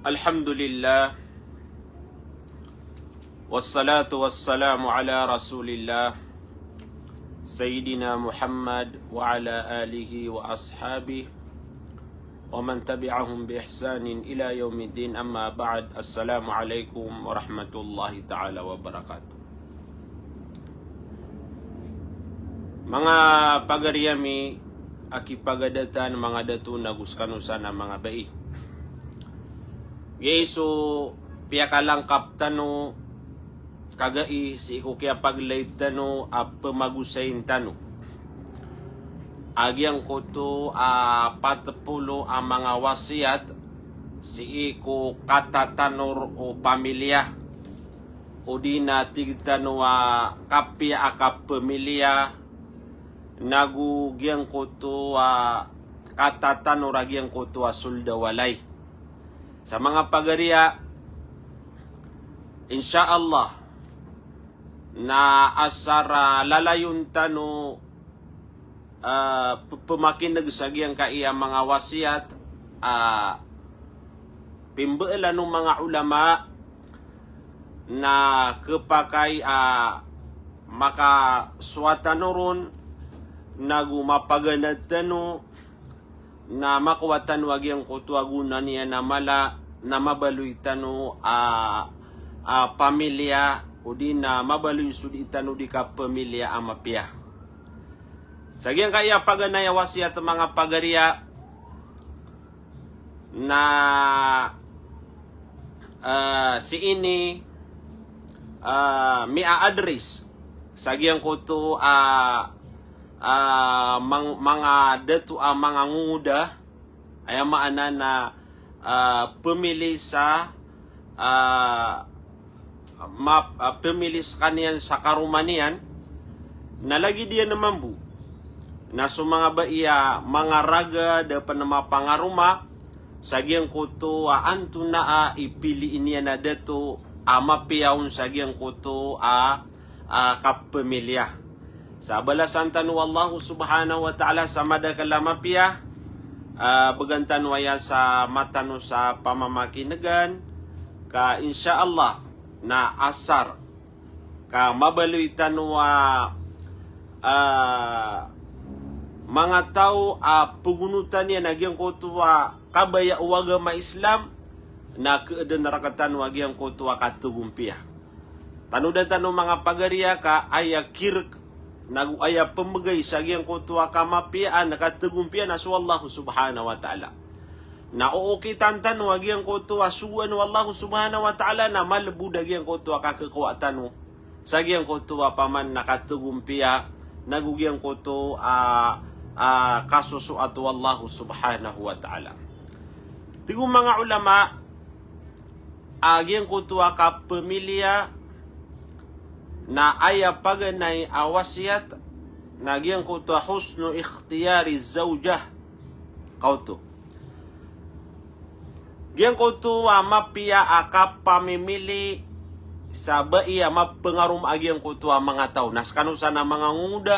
Alhamdulillah, wassalatu wassalamu ala rasulillah, Sayyidina Muhammad wa ala alihi wa ashabihi wa man tabi'ahum bi ihsanin ila yaumiddin, amma ba'd. Assalamu alaikum warahmatullahi ta'ala wabarakatuh. Mga pagariyami, akipagadatan mga datu naguskanusa na mga bai. Yesu piakalangkap tano kagai si iku kaya pag-live tano pemagusayin tano. Agyang ko to patapulo ang mga wasiat si iku katatanor o pamilya o di na tigtano kapya akap pamilya nagugyang ko to katatanor agyang ko to suldawalay. Sa mga pagariya, insyaallah, na asara lalayon tano pumakinag sa giyang kaiya mga wasiat, pimbeelan ng mga ulama na kapakay makaswatanoron nagumapaganad tano na makuwatan wag yung kutuagunan niya na mabaluy tano pamilya o di na mabaluy sudi tano di ka pamilya amapya. Sagyang kaya paganaya wasiat mga pagariya na si ini mi-address sagyang kuto mga datu mga nguda ay maana na pemilih sa pemilih kanian sa karumanian na lagi dia namambu na so mga baiya mga raga dapat nama pangaruma sagyang kuto antu na ipili niya na datu mapiyaon sagyang kuto kapemilya. Sa balasan tanu Allah subhanahu wa ta'ala sa madakalamapya, bagantan waya sa matano sa pamamakinagan, ka insyaallah na asar, ka mabaluy tanu mga tao pugunutan niya nagyang kutuwa kabaya uwaga ma Islam, na keedan narakatan wagyang kutuwa katugumpiya. Tanudan tanu mga pagariya ka aya kirk, nag-aya pemegay sa giyang kutuwa kamapian nakatagumpian na su Allah subhanahu wa ta'ala. Na uukitan tanu agiyang kutuwa suwan wallahu subhanahu wa ta'ala na malbud agiyang kutuwa kakekuatan sa giyang kutuwa paman nakatagumpia nagugiyang kutu kasusuat wallahu subhanahu wa ta'ala. Tigong mga ulama agiyang kutuwa ka pamilya na aya paganay awasiat nagyang kuto husnu ikhtiyari zawjah kauto gyang kuto mapia akap pamimili sa baiya mapengarum agyang kuto mga tao naskano sana mga nguda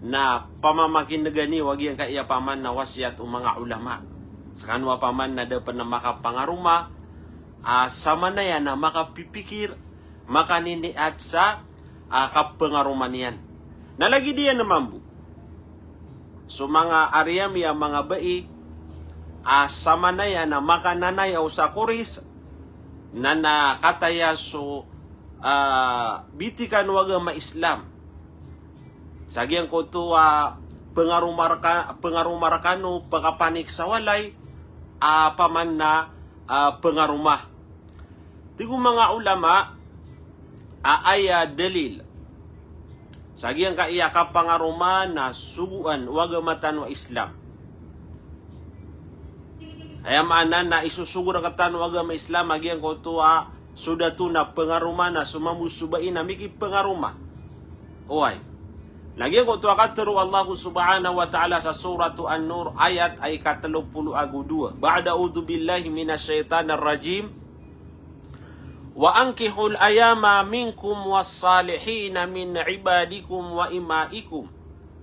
na pamamakinagani wagyang kaiya paman na wasiat mga ulama sakano paman na dapat na makapangaruma sama na yan na makapipikir makaniniat sa kapengarumanian. Nalagi dia namambu. So mga ariam ya mga bai sama na yan na makananay o sa kuris na nakataya so bitikan waga ma Islam. Sagyang ko to pengarumarakano pagkapanik sa walay paman na pengarumah. Tigo mga ulama aya dalil sagyang kaiya ka pangaruma na suguan wagamatan wa Islam. Ayam anan na isusugur katan wagama Islam agyang ko to sudah tu na pengaruma na sumamusubain na miki pengaruma. Oy. Lagi ko to akatru Allah subhanahu wa ta'ala sa suratu An-Nur ayat ay 32. Ba'da a'udzu billahi minasyaitanir rajim. Wa ankihul ayama minkum was-salihin min ibadikum wa imaikum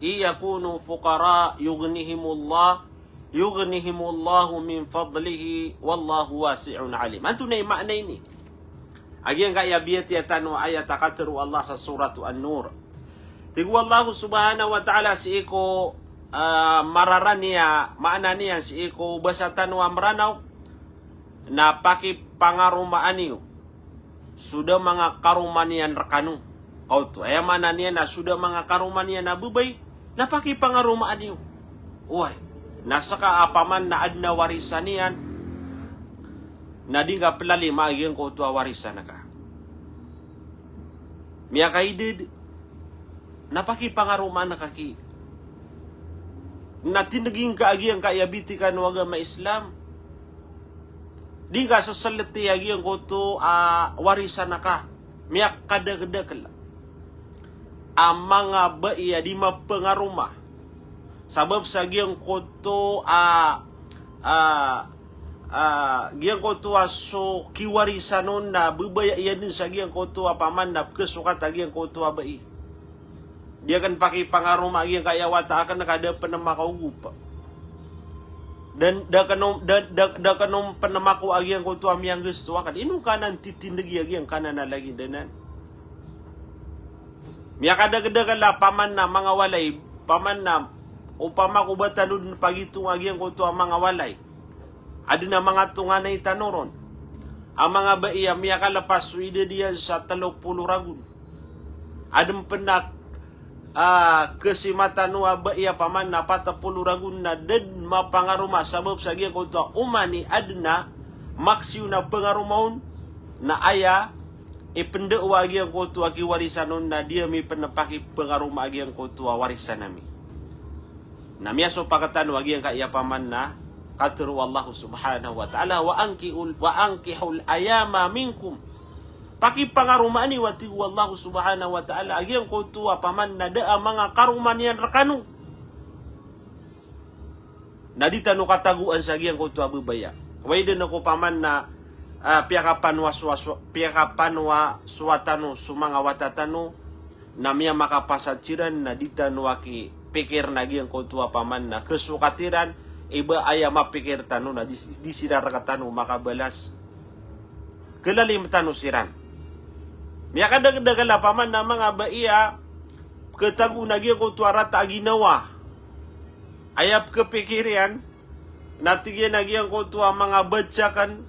iyakunu fuqara yughnihimullah yughnihimullahu min fadlihi wallahu wasi'un alim. Antu na makna ini. Agian kaya biyati atanu ayat takatiru Allah sa suratu An-Nur. Tigu Allah subhanahu wa ta'ala si iko mararania, makna niya si iko basatan wa maranaw na paki pangarumaan niyo. Sudah mga karumanian rekanu. Kau tu ay mana niya na sudah mga karumanian na bubay na paki pangarumaan niyo. Uy, nasa ka apaman na adna warisan niyan na di ka pelali maagyan ko tuwa warisan na ka. Miya kaidid napaki pangarumaan na kaki. Na tinaging kaagyan kaayabiti ka no agama Islam. Di ka sasaliti agyan ko to warisan na ka. Miyak kadagdag la. Ang mga baiya di mapengaruma. Sabab sa agyan ko to gyan ko to so kiwarisan nun na bubaya iyan din sa gyan ko to paman na kesukat agyan ko to bai. Dia kan pakai pangaruh magi yang kaya wata akan nakada penema kau gupa. Dan da kanom penema kau agi yang kau tuam yang gestu akan inu kanan titindegi agi yang kanan lagi denan. Mia kada lah paman na mga walay, paman na upama ko batalun pagi tu agi yang kau tuam mga walay. Ada na mga tunganay tanoron. Ang mga baiya mia kalapas suide dia sa 30 ragun. Adem penak kesimatan wa baiya paman na 40 ragun na ded mapangaruma sabab sa giya ko to umani adna maksiu na pangarumaon na aya ipende wa giya ko to aki warisanon na dia mi penepaki pangaruma giya ko to warisan nami. Namya so pakatan wa giya ka iya paman na katru Allah subhanahu wa ta'ala wa ankihul ayama minkum. Paki pangarumani wati Allah subhanahu wa ta'ala agyang ko tuwa paman na daa mga karumanian rekanu. Nadita no kataguan sa agyang ko tuwa bubaya. Waidan ako paman na piyakapan wa suwatano sumanga watatano na miya makapasatsiran na dita no aki pikir na agyang ko tuwa paman na kesukatiran iba aya mapikir tano na disirar katano makabalas. Kelalim tano siran. Miya kadagdagal paman na mga baiya ketagu nagi ko tuara ta ginawa. Ayap kepikirian natigyan nagi ko tuwa mga bacakan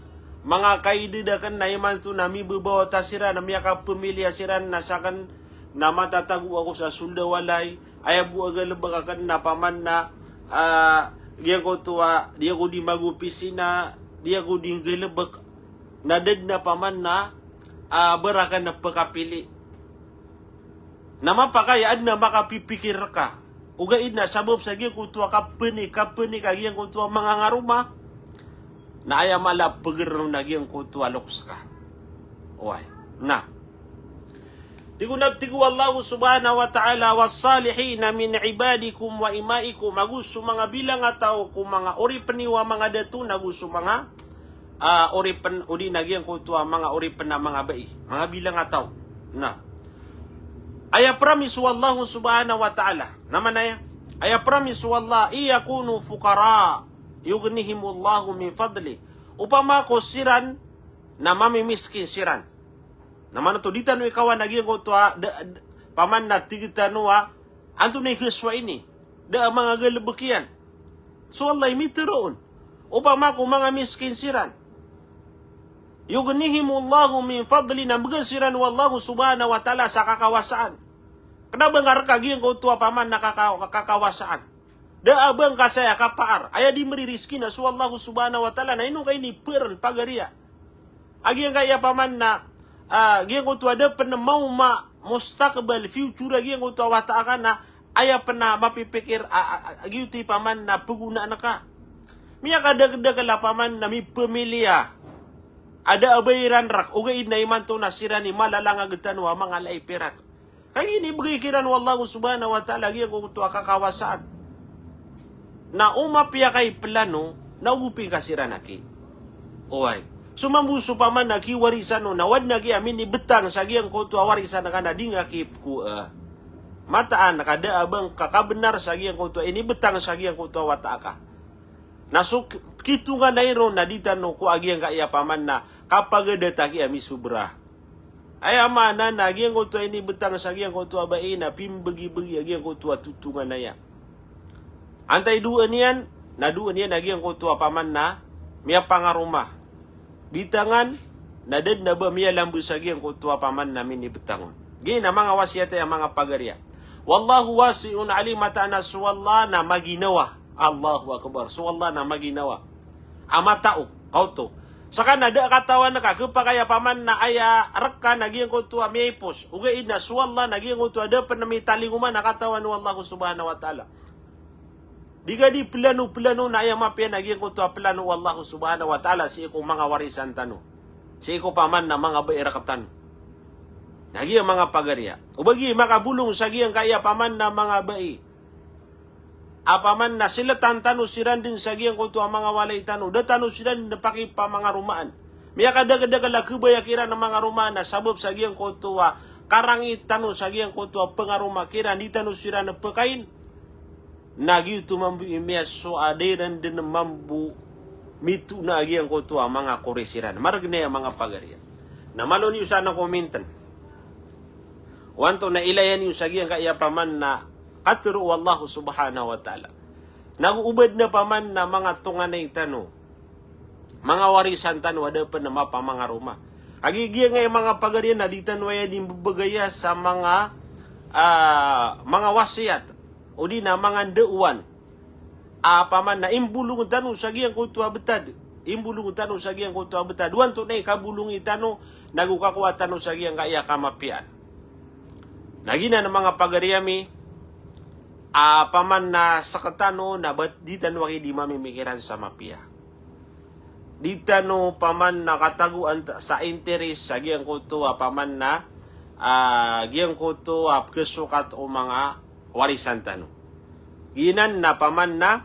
mga kaididakan na iman tu nami bebawa tasiran na miya ka pemilih asiran nasakan na matatagu ako sa sulda walay ayap bu agal bagakan na paman na dia ko tuwa dia ko di magupisina dia ko di gelebek nadad na paman na berakan na pagkapili. Nama pakaya na makapipikir ka. Uga ina sabab sa giyan kutuwa kapeni kagiyan kutuwa mga ngaruma. Na aya mala pagirno na giyan kutuwa luks ka. Uy. Na. Tigu Allah subhanahu wa ta'ala was-salihina min ibadikum wa imaikum. Magusto mga bilang ataw kung mga oripeni wa mga datu nagusto mga oripen udi nagyang kutua mga oripen na mga bai mga bilang ataw na aya promise wallahu subhanahu wa ta'ala naman aya promise wallah iyakunu fuqara yughnihimullahu min fadli upama ko siran na mamimiskin siran naman to dita no ikaw nagyang kutua paman na tigita noa anto na ikaswa ini da mga galabukian so Allah imiteroon upama ko mga miskin siran yughnihimullahu min fadli na bagasiran wallahu subhanahu wa ta'ala sa kakawasaan. Kenapa ngarka giyang ko tuwa paman na kakawasaan? Da abang kasaya kapaar. Aya di meri rizki na su wallahu subhanahu wa ta'ala na inong kay ni peran pagaria. Agiyang kaya paman na giyang ko tuwa da pena mau mustaqbal future giyang ko tuwa wataakan na aya pena mapipikir agiyuti paman na paguna na ka. Miya kadagdagal paman na mi pamilya. Ada abayran rak uga na iman to nasira ni malalang agatan wa mga laipirak. Kaya ini bagikiran wallahu subhanahu wa ta'ala giyan ko to kakawasaan. Na umapya kay plano na upi kasira naki. Oy. Sumambuso pa man nakiwarisan no nawad na giamin ni betang sa giyan ko to warisan na kana di nga kip ku mataan nakada abang kakabenar sa giyan ko to ini betang sa giyan ko to wata ka. Nasuk kitu nga nairon na ditano ko agiang kaya paman na kapag dataki ami subra. Ay amana na agiang ko to ini betang sa agiang ko to abai na pimbagi-bagi agiang ko to tutungan na ya. Antay dua niyan, na dua niyan agiang ko to paman na miya pangaruma. Bitangan na ded na ba miya lambu sa agiang ko to paman namin ni betangon. Gina mga wasiat ya mga pagarya. Wallahu wasi'un alim mata na suwalla na maginawa. Allahu Akbar. Suwalla na maginawa. Ama tao. Kauto. Saka nada katawan na ka. Kaya paman na aya rakka naging ko tuwa miyipos. Ugay na suwalla naging ko tuwa. Dapat na may talinguman na katawan ng Allah subhanahu wa ta'ala. Di ka di plano-plano na aya mapya naging ko tuwa plano ng Allah subhanahu wa ta'ala. Si ikong mga warisan tano. Si ikong paman na mga bairakatan. Nagi ang mga pagarya. Ubagi makabulong sa giyang kaya paman na mga bai. Apaman na sila tantano siran din sa giyang kuto ang mga walay tano. Datano siran na pakipa mga rumaan. Miya kadagadaga kubaya kira ng mga rumaan na sabab sa giyang kuto karangit tano sa giyang kuto pengaruma kira di tano siran na pekain. Nagi ito mambu imiya so adiran din mambu mitu na giyang kuto ang mga koresiran. Maragna ang mga pagarya. Na malon yung sana komentan. Wanto na ilayan yung sa giyang kaya paman na katro wallahu subhanahu wa ta'ala. Naguubad na paman na mga tunganay tano. Mga warisan tano, wada pa na mapa mga ruma. Agigya nga yung mga pagaryan na ditan waya din bubagaya sa mga wasiat. O di na mga deuwan. Paman na imbulong tano sa giyang kutua betad. Imbulong tano sa giyang kutua betad. Wanto na ikabulong itano, nagukakuha tano sa giyang kaya kamapian. Nagina ng mga pagaryami, paman na sakatano na ba't di tano di mamimikiran sa mapia. Di tano paman na kataguan sa interes sa giyang kuto paman na giyang kuto kesukat o mga warisan tano. Ginan na paman na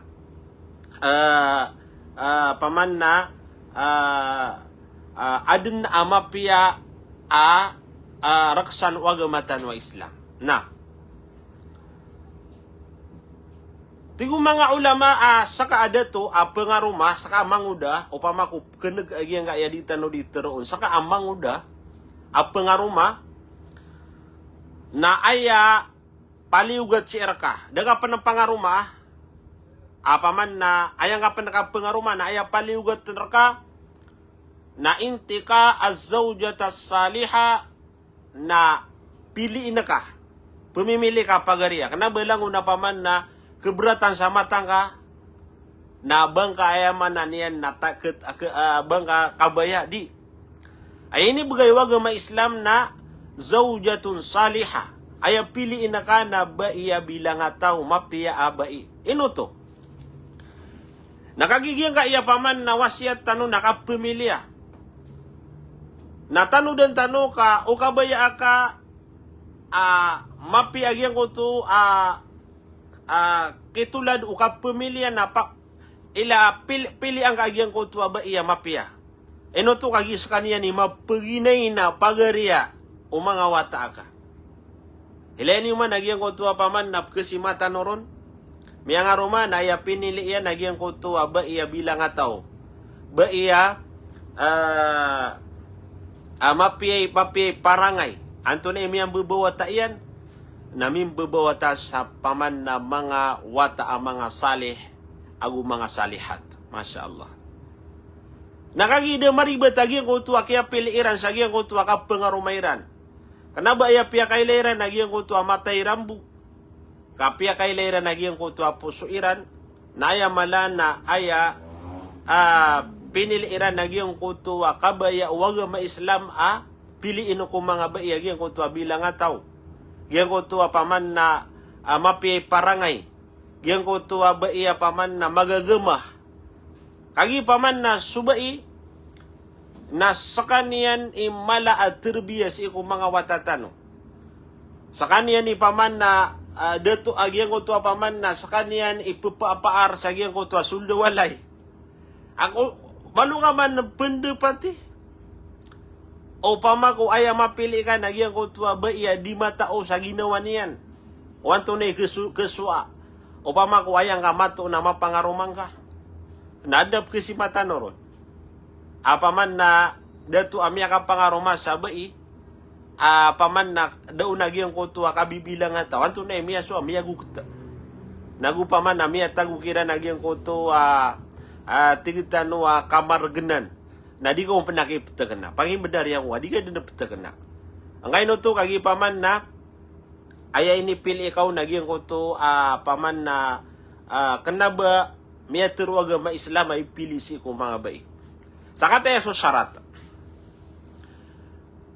adun na mapia raksan wagamatan wa Islam. Na Tingong mga ulama saka ada to pengaruma saka manguda upama ku keneg agi nga ya ditano diteroon saka amanguda pengaruma na aya paliugat si erka daga panang pangaruma apaman na aya nga panang pengaruma na aya paliugat erka na intika az-zawjata salihah na piliin ka pumimili ka pagariya kana belang una paman na keberatan sama tangga na bangka ayaman na niyan na bangka kabaya di ay ini bagay wagama Islam na zawjatun salihah ay piliin na ka na ba iya bilang ataw mapia abai ino to nakagigyan ka iya paman na wasiat tano nakapamilya na tano dan tano ka o kabaya ka mapia agyang ko to kitulad uka pamilya na ila pili ang kagyang ko tuwa ba iya mapia. Eno to kagis kaniya ni mapaginay na pagariya o mga wata ka. Ila ni man nagyang ko tuwa paman na kasimata noron. Miya nga roma na iya pinili iya nagyang ko tuwa ba iya bilang ataw. Ba iya mapiyay parangay. Anto na imiyang bubawata iyan. Namin bebawata sa paman na mga wata mga salih agu mga salihat. Masya Allah. Nakagida maribet agyang kutua kaya piliiran sa agyang kutua ka pengarumairan. Kanaba iya pia kailairan agyang kutua matay rambu. Kapia kailairan agyang kutua pusuiran. Na aya mala na aya piniliiran agyang kutua kabaya wagama Islam piliin ko mga ba agyang kutua bilang ataw. Giyan ko tuwa paman na mapiyay parangay. Giyan ko tuwa ba iya paman na magagamah. Kagi paman na subai na sakanian imala at terbiyas iku mga watatano. Sakanian paman na dato giyan ko tuwa paman na sakanian ipapaar sa giyan ko tuwa suldo walay. Ako malunga man ng pendepati. O pama ko aya mapili ka nagyang ko tuwa ba iya di matao sa ginawa niyan. Wanto na kesua. O pama ko ayang ka mato na mapangarumang ka. nadap kesimatan noron. Apa man na datu amya ka pangaroma sa bai, apa man na daw nagyang kutua kabibilang nga tao, anto na miya so miya gukta. Nagupaman na miya tagukira nagyang kutua tigitano kamar genan. Na di ko penakip tekena. Pangin benar yang di ka din tekena. Ang kaino to kagi paman na aya ini pilih ikaw nagyang kuto paman na kena ba miya tero agama Islam ay pilih si ko mga bai. Sakata so syarat.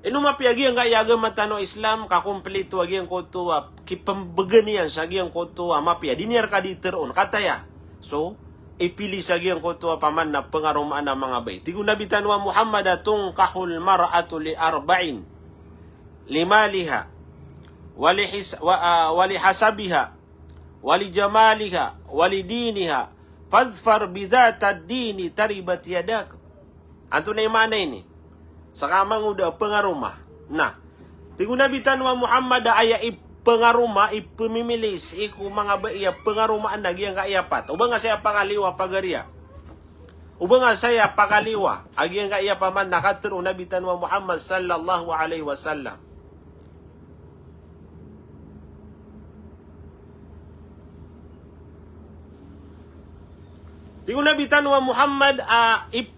Inu mapiagi ang kayaga matano Islam kakumpleto agi ang koto kipambaganian sa agi ang koto mapia diniar ka diteron kataya. So ipili sa agi ang koto paman na pengarumaan ng mga bay. Tigo nabitan wa Muhammad atong kahul mar'atu li arba'in limaliha wali hasabiha wali jamaliha wali diniha fadfar bidhata dini taribat yadak. Anto na yung mana ini? Saka manguda pengarumah. Nah, tigo nabitan wa Muhammad aya pengarumah ipemimilis iku mga baiya pengarumaan nagi ang kaiyapat. Uba nga saya pangaliwa pagaria. Uba nga saya pangaliwa agi ang kaiya paman nakatero nabitan wa Muhammad sallallahu alaihi wasallam. Tigo nabitan wa Muhammad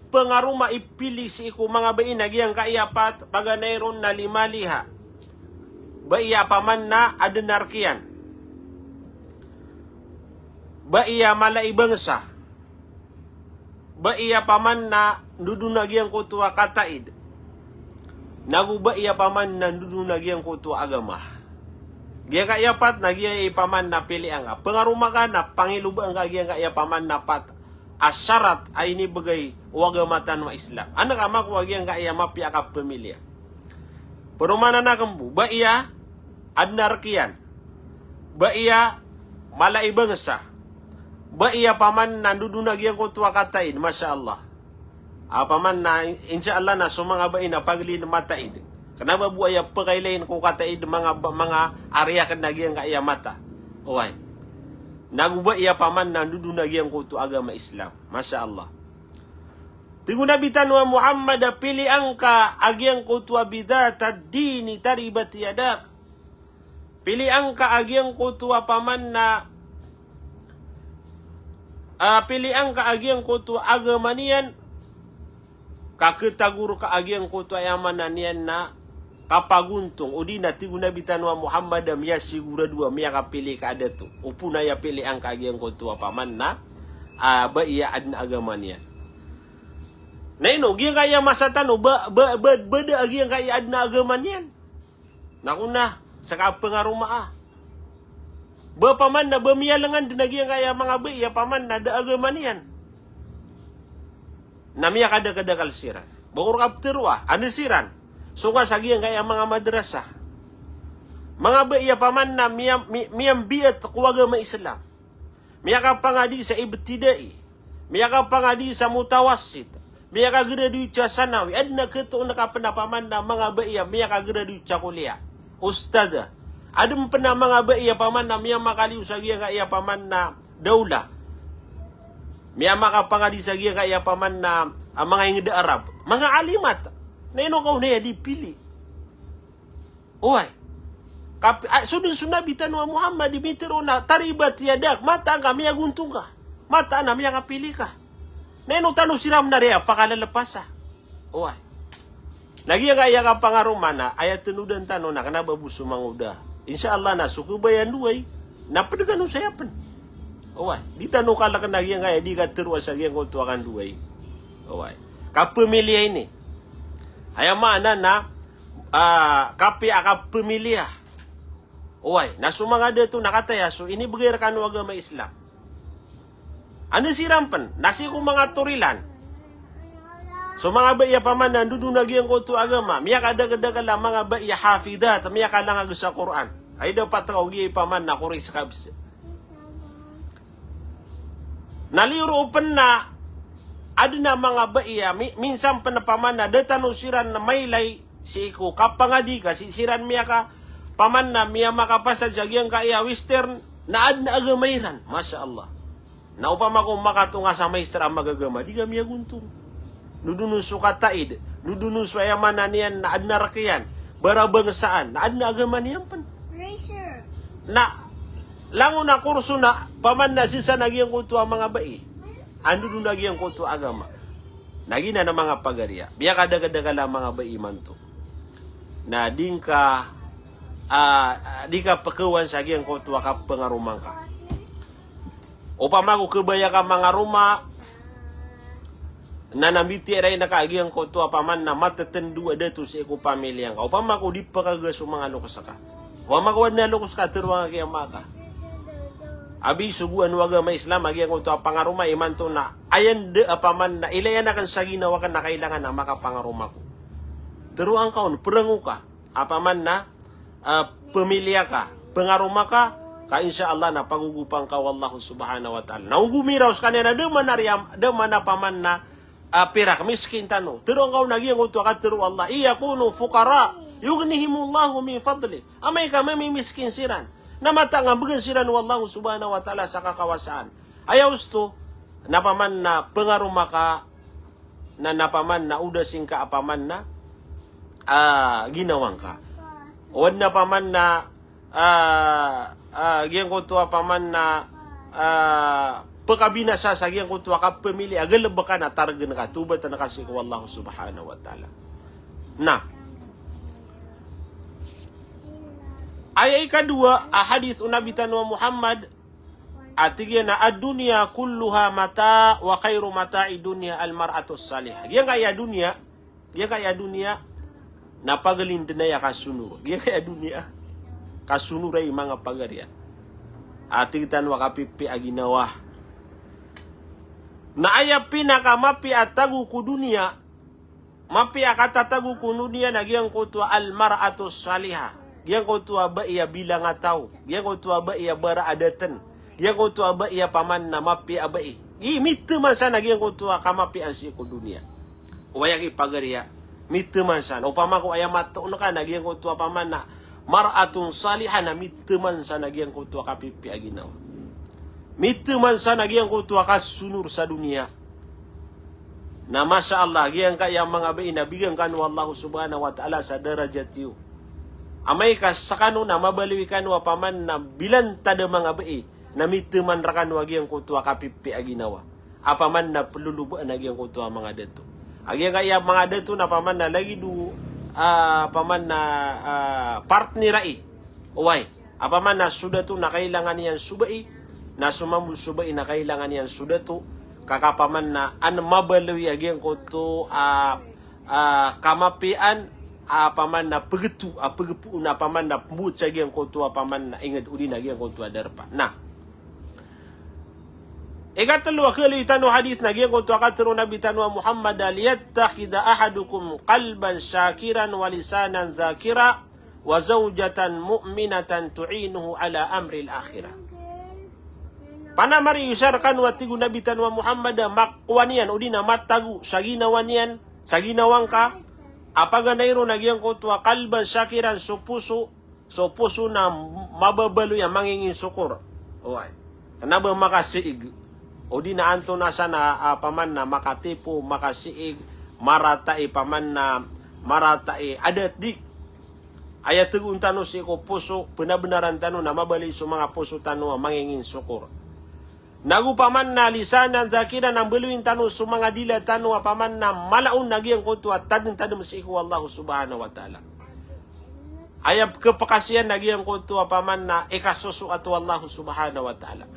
pengaruma ipili si iku mga bain nagyang kaiyapat paganayron na limaliha baiya paman na adenarkian baiya malaibangsa baiya paman na dudunagyang kutua kataid nagu baiya paman na dudunagyang kutua agama gaya kaiyapat nagya paman na pili ang pengaruma ka na pangiluba ang kagiyang kaiyapaman na pat asyarat ay ini bagay wagamatan wa Islam. Anak amak wagyang kaya mapia ka pemilya. Perumana na kambu, ba iya adnarkian, ba iya malaibangsa, ba iya paman nandudunag yang kutua katain, Masya Allah. Paman na, insya Allah na sumanga ba ina paglin mataid. Kenapa buaya pagailain ko katain mga area kan nagyang kaya mata. Oy. Naguba iya paman nandudunag yang kutu agama Islam. Masya Allah. Tigo nabitan wa Muhammad pili angka agyang kutu bidata dini taribat yadak. Pili angka agyang kutu paman na pili angka agyang kutu agama niyan kaketagur ka agyang kutu ayamanan niyan na kapaguntung udina tigo nabitan wa Muhammad miya sigura dua miya kapili ka ada tu upuna ya pili ang kagyang kutua paman na ba iya adna agama niya na ino gyang kaya masatan beda gyang kaya adna agama niyan nakuna sa kapengaruma ba paman na ba miya lengan dinagyan kaya mga ba iya paman na da agama niyan na miya kada kalsiran bakur kapterwa anisiran sunga sagi yang kaya mga madrasah. Mga baiya paman na miyang biyat kuwagama Islam. Miya ka pangadi sa ibtidai. Miya ka pangadi sa mutawassit. Miya ka graduate sa sanawi. Adna keto nakapenapaman na mga baiya miya ka graduate sa kuliah. Ustada. Adem pena mga baiya paman na miya makaliw sagi yang kaya paman na daula. Miya makapangadi sagi yang kaya paman na mga ingda Arab. Mga alimat. Neno kau na dipilih. Oy. Sudun sunabitan wa Muhammad dimitero na taribat yadak mata kami aguntung ka. Mata na miya kapili ka. Neno tanu siram na rea pakalalapasa. Oy. Lagi kaya ka pangarumana ayat tenudan tanu na kana babusu manguda. Insyaallah na suku bayan duay. Napadagano sayapan. Oy. Di tanu kala kana yang kaya di ka terus sa yang ko tuakan duay. Oy. Kapemilih ini. Ayam mana na kapi akap pemiliah. Oy, na sumangada tu nakataya so ini begirkan agama Islam. Ano sirampan? Nasi ko mga turilan. So mga baiya paman nandudunag yang kutu agama. Miya kada kala mga baiya hafidat. Miya kala nga sa Quran. Ay dapat kaugi paman na kuris kabs. Naliro pa na adna mga baiya minsan panapaman na datanusiran na maylay si iku kapangadi ka si siran miya ka paman na miya makapasad sa giyang kaya western na adna agamairan. Masya Allah. Na upama ko makatunga sa maestra magagama, di kami aguntung. Nudunun su kataid, nudunun su ayaman niyan na adna rakiyan, barabangsaan, na adna agama niyan pan. Na lango na kurso na paman na sisa nagyang kutu ang mga bai. Ando dun nagyang kutu agama. Nagina na mga pagariya. Biya kadagadaga lang mga bai man to. Na di ka pakawan sa gyang kutu ka pangarumang ka. Upama ko kebaya ka mga ruma na namiti ray na kaagyang kutu paman na matatendu ada to sa iku pamilyang ka. Upama ko di pa kagaso mga lukas ka. Upama ko na lukas ka tiruang kaya maka. Abi suguan waga may Islam agi ang uto pangaruma iman to na ayan de apaman na ilayan akan sa ginawa kan na kailangan na makapangaruma ko. Teruang kaon perengu ka apaman na pemilya ka pengaruma ka insyaallah na pagugupang ka wallahu subhanahu wa ta'ala. Naugumiraw sa kanina de mana paman na pirak miskin tano. Teruang kaon nagi ang uto ka teru Allah iyakunu fuqara yughnihimullahu min fadli. Amay ka may miskin siran. Na mata nga bagan siran wallahu subhanahu wa ta'ala sa kakawasaan. Ayaw sto, napaman na pengaruma ka, na napaman na udasing ka apaman na ginawang ka. Huwag na paman na giyang kutu apaman na pagkabinasa sa giyang kutu ka pemili, agalab ka na targan ka, tubat na kasi ko wallahu subhanahu wa ta'ala. Na, ay kedua, hadis Nabi Tanwa Muhammad atigyan na ad-dunya kulluha mata wa khairu mata'i dunya al-mar'atus salihah. Yang kaya dunia napagaling dinaya kasunur. Yang kaya dunia kasunur ay mga pagarya. Atigtan wa kapipi aginawa. Na aya pinakamapi atagu ku dunia. Mapi akatatagu ku dunia nagyang kutwa al-mar'atus salihah. Yang kau tua ba ia bilang atau, yang kau tua ba ia bara adatan, yang kau tua ba ia paman na mapi abai. Mitu man sana yang kau tua kamapi ansi ko dunia. Wayang ipagaria, mitu man sana. Upama ko ayam mato no kana yang kau tua paman na mar'atun salihah na mitu man sana yang kau tua kapipi aginaw. Mitu man sana yang kau tua kasunur sa dunia. Na masya Allah, yang kaya mga bai nabigyan kan wallahu subhanahu wa ta'ala sa darajat yu. Amay ka sakano na mabaliwikan wa paman na bilan tada mga bai na mituman rakan wagi ang kutua kapipi aginawa. Apaman na pelulubuan agi ang kutua mga deto. Agi kaya mga deto na paman na lagi du paman na partner rai. Uway, apaman na sudah tu na kailangan yan subai, na sumambul subai na kailangan yan sudah tu kakapaman na an mabaliwi agi ang kutu kamapian paman na pegetu pegepu na paman na pembut sagi ang kutu paman na ingat udi na ang kutu darpa. Nah, ikatlo kali tanu hadis na ang kutu akatro Nabi tanwa Muhammad liyattakhidha ahadukum qalban syakiran wa lisanan dzakira wa zawjatan mu'minatan tu'inuhu ala amri al-akhirah. Panamari yusarkan wa tigu Nabi tanwa Muhammad makwanian udi na matagu saginawanian saginawang ka apaga nairo nagyang kutwa kalban syakiran so puso na mababalo yang mangingin syukur. Oy. Kanaba makasiig. O di na anto na sana paman na makatipo, makasiig, maratai paman na maratai adat dik. Ayat tugun tano si ko puso, benar-benaran tano na mabali so mga puso tano mangingin syukur. Nagupaman na lisanan zakiran ang beluin tanu sumanga dila tanu apaman na malaun nagyang kutu at tadeng sa iku Allah subhanahu wa ta'ala. Ayap kepakasian nagyang kutu apaman na ikasusu atu Allah subhanahu wa ta'ala.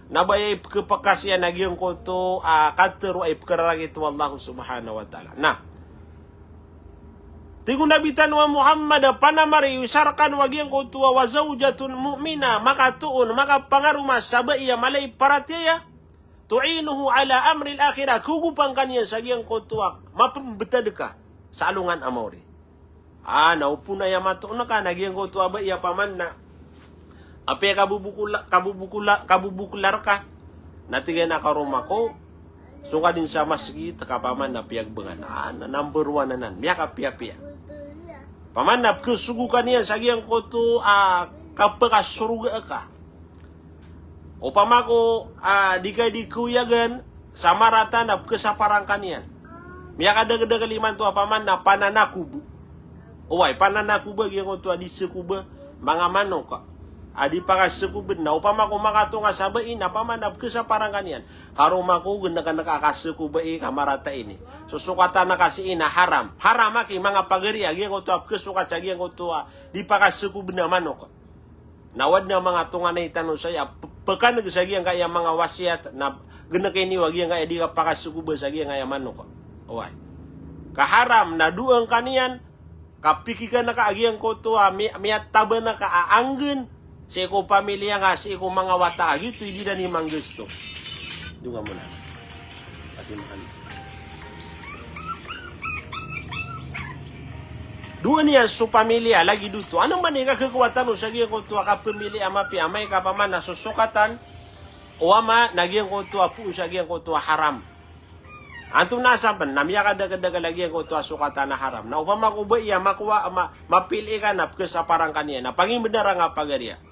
Nabayay kepakasian nagyang kutu kateru ay pkerarag itu Allah subhanahu wa ta'ala. Nah, tigu Nabi tanwa Muhammad panamari yusarkan wagyang kutua wa zawjatun mu'mina maka tuun maka pangaruma sabaya malay paratiya tu'inuhu ala amri al-akhirah kugupang kaniya sa gyang kutua mapembetadeka sa alungan amori. Naupuna ya matuna ka nagyang kutua ba iya paman na ape kabubukular ka natigay na karuma ko sunga din sa masjid kapaman na piyagbengan number 1 nanan biya ka pia pamanap kesugukan niya sa giyang kutu kapaka suruga ka. Upama ko di kuyagan sama rata na kesaparangkan yan. Miya kada kaliman tu apaman na pananakubu. Uway pananakuba gyang ko tu adi sekuba mga manok ka. Adi para sekubed na upama ko makato nga sabain apaman na kesaparangkan yan. Karong mako ganda ka nakakasekuba kamarata ini. Susukatan na kasi ina haram. Haram aki mga pagari gyang ko tu kesukat sa gyang ko tu di para sekubed na manok ka. Nawad na mga tunga na itanong saya, pekan nagsagi ang kaya mga wasiat na gana kayo ni wagi ang kaya di ka pakasukuba sa kaya manok ko. Uway. Kaharam na duang kanian, kapiki ka na kaagiang ko to, miyat taba na kaaanggan, sa iko pamilya nga, sa iko mga wata, gitu, hindi na ni manggusto. Dunga mo na. Kasi makali. Doon niya su pamilya lagi duto. Ano man yung kekuatan o sagiyang ko tuwa ka pamilya amapi amay ka pa man nasusukatan o ama nagyang ko tuwa po sagiyang ko tuwa haram. Anto nasaban namiya ka daga lagi ko tuwa sukatan na haram. Na upama ko ba iya makuha mapili ka na sa parang kaniya na panging benar nga pagariya.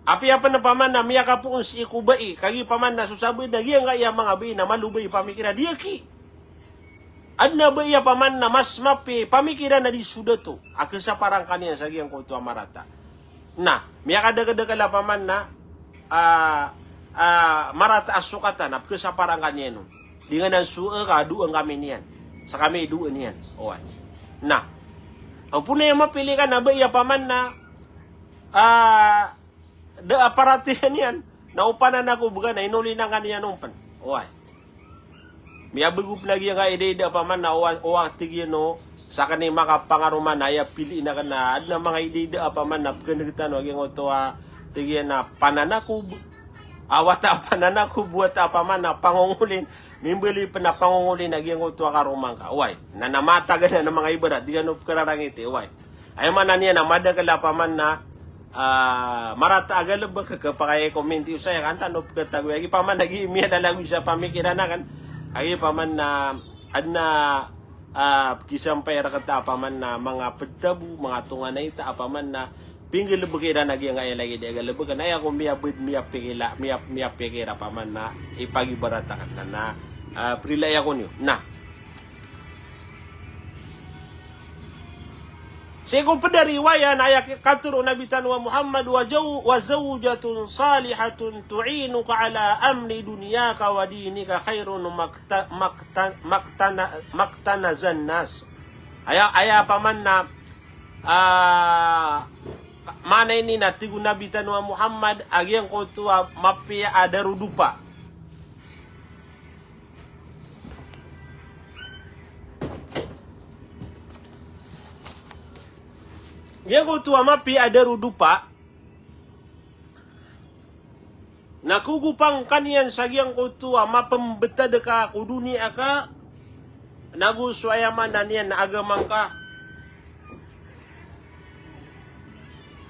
Api apa na paman namiya ka po si ikubai kagi paman nasusabi nagyang nga iya mga bi na malubay pamikira dia ki. Adna ba iya paman na mas mapi pamikiran na di suda to. Akin sa parang kaniya sa giyang ko tuwa marata. Na, miya kadagala paman na marata asukatan apke sa parang kaniya no. Di nga nang suha ka duang kami niyan. Sa kami duan niyan. Owan. Na, ang puna yung mapili ka na ba iya paman na aparatihan yan. Naupanan ako buga na inuli na kaniya numpan. Owan. Miya begup lagi nga ide-ide pa man na uwang tigyan no sa kaning makapangaruman ay pili na kana adna mga ide-ide pa man na pagkanagitan wag yung ito tigyan na pananakub awata pananakub buat apa man na pangungulin mimbili pa na pangungulin nagyang ito karumang ka uway nanamata gana ng mga ibarat di ganun kararang iti uway ay man na niya na madagala pa man na marata agalab ka kapakaya komenti usaya kanta no pagkatagwagi pa man nag-iimiya na lang sa pamikiran na kan ay paman na adna kisang pera kata paman na mga pedtabu mga tunga na ita paman na pinggil bukira nagyang ay lagi de galabugan ay ako miya pikira paman na ipagibarata kan na prilay ako niyo na Seko pada riwayat ayat katuru Nabi Tanwa Muhammad wa zawjatun salihatun tu'inuka ala amri dunyaka wa dinika khairun maktanazan nas. Aya paman na mana ini na tigu Nabi Tanwa Muhammad agyang ko tuwa mapia adarudupa. Yang ko tuwa mapi ada rudupa nakugupang kanian sagyang ko tuwa mapembeta deka kuduni aka naguswayaman na niyan na agamang ka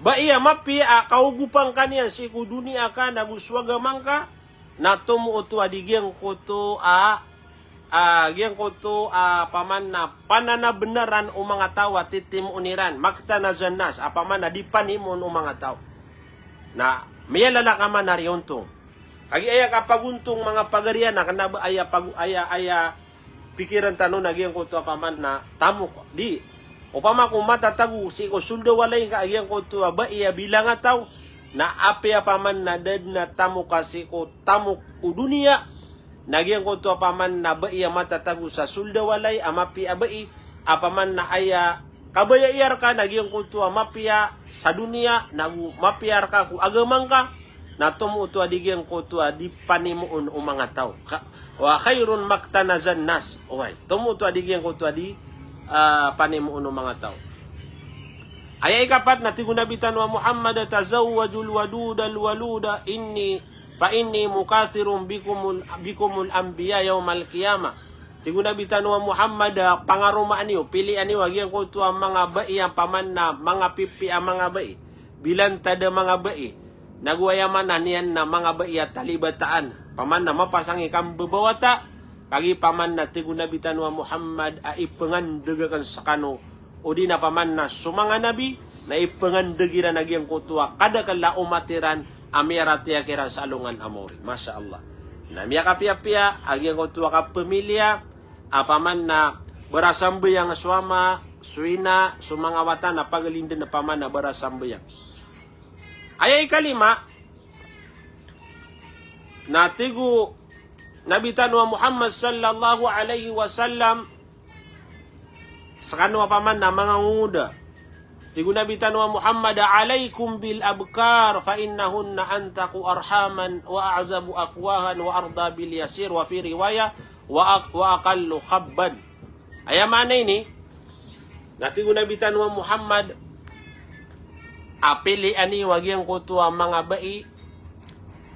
ba iya mapi kaugupang kanian si kuduni aka naguswagamang ka na tumu tuwa digyang ko tuwa gyang ko to paman na panana benaran o mga tao at titim uniran makta na zanas apaman na di panimon o mga tao na may lalakaman na riyonto agi aya kapaguntong mga pagarian na kanaba aya pikiran tanong na gyang ko to apaman na tamo di o pama kung matatagu si ko suldo walay ka gyang ko to ba iya bilang tao na api apaman na dad na tamo kasi ko tamo o dunia nagyang ko to apaman na ba iya matatago sa sulda walay amapi abai apaman na aya kabaya iyar ka nagyang ko to mapia sa dunia nagu mapiar ka ku agamang ka na tumu to adigyang ko to di panimuon o mga tao wa khairun maktanazan nas oy tumu to adigyang ko to di panimuon o mga tao aya ikapat na tigun Nabi Tanwa Muhammad tazawwajul wadudal waluda fa inni mukathirun bikumul anbiya yaumal qiyamah. Tigun Nabi Tanwa Muhammad pangarumaan niyo pilian niyo wag ko to ang mga bai ang paman na mga pipi ang mga bai bilan tada mga bai nagwayaman na niyan na mga bai at talibataan paman na mapasang ikang bebawata kagi paman na tigun Nabi Tanwa Muhammad ipangandegakan sa kano o di na paman na sumanga nabi na ipangandegira nagyang kutuwa kada kala umatiran amiaratia kira salungan amorin. Masya Allah. Na miya kapia-pia, agyang ko tuwa ka pamilya, apaman na berasambayang suama, suina, sumangawatan na pagalindan na paman na berasambayang. Ayay kalima, natigo nabitan wa Muhammad sallallahu alaihi wasallam sa kanwa paman na mga nguda. Tigo nabitan wa Muhammad alaikum bil abkar fa innahunna antaku arhaman wa a'zabu afwahan wa arda bil yasir wa fi riwaya wa aqallu khabban. Ayamana ini natigo nabitan wa Muhammad apili ani wagyang kutua mga bai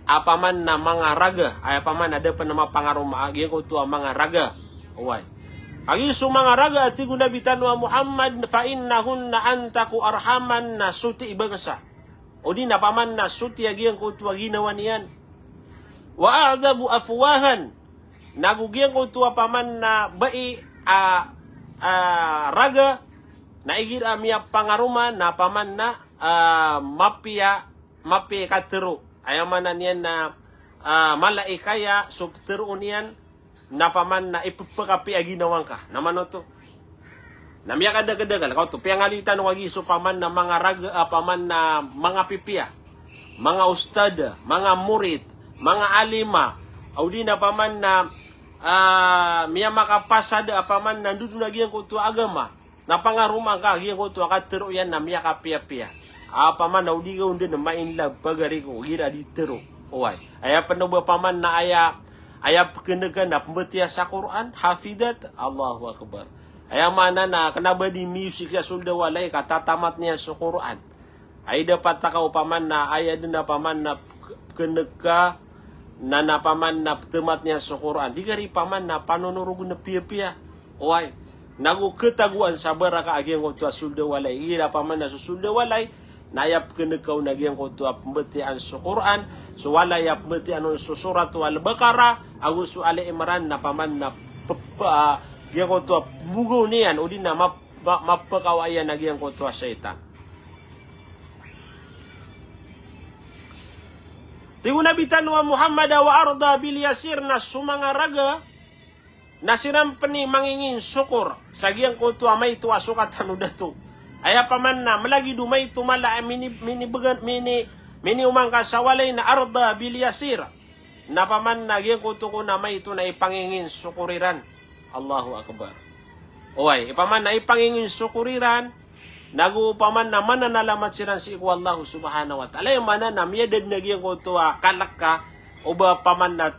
apaman na mga raga ay apaman ada pa nama pangarom agyang kutua mga raga uway agi su mga raga ati gunabitan wa Muhammad fa innahunna antaku arhaman na suti ibagasa o di na paman na suti agyang kutua ginawa niyan wa a'zabu afwahan nagugyang kutua paman na bai raga na igir amya pangaruma na paman na mapia katero ayaman na niyan na malaikaya subtero niyan na paman na ipapakapi aginawang ka naman to namya kadagadagal kao to piangalitan wagi so paman na mga raga paman na mga pipia mga ustada mga murid mga alima audi na paman na miya makapasada paman na ndudu lagi ang kutu agama na pangaruma ka yang kutu katero yan na miya kapia-pia paman na udi ka undan na mainlab pagari ko gira di tero oy aya panoba paman na aya pekenegan na pembetiya sa Quran hafidat Allahu akbar aya mana na kenaba di music sa sulda walay katatamat niya sa Quran ay dapat takaw paman na aya din na paman na kenega na napaman na temat niya sa Quran digari paman na panonorugo na pia-pia oy nagu ketaguan sabara ka agyang ko sulda walay ira paman na sulda walay nayap kenekaw nagyang ko pembetian sa Quran so walay yap betian sa surat al-Baqarah agus Ali Imran na paman na gyang ko mugo niyan o di na mapakawayan nagyang ko syaitan. Tigo nabitan wa Muhammad wa arda bil yasir na sumanga raga na sinampani mangingin syukur sagyang ko may tuwa sukatan udato aya paman na malagi dumay tumala mini umangka sa walay na arda bil yasir na paman na gyang ko na may ito na ipangingin sukuriran Allahu akbar oy ipaman na ipangingin sukuriran nagu paman na mananalamat siran si iku Allah subhanahu wa ta'ala yung mana na miyadad nagyang ko kalaka o ba paman na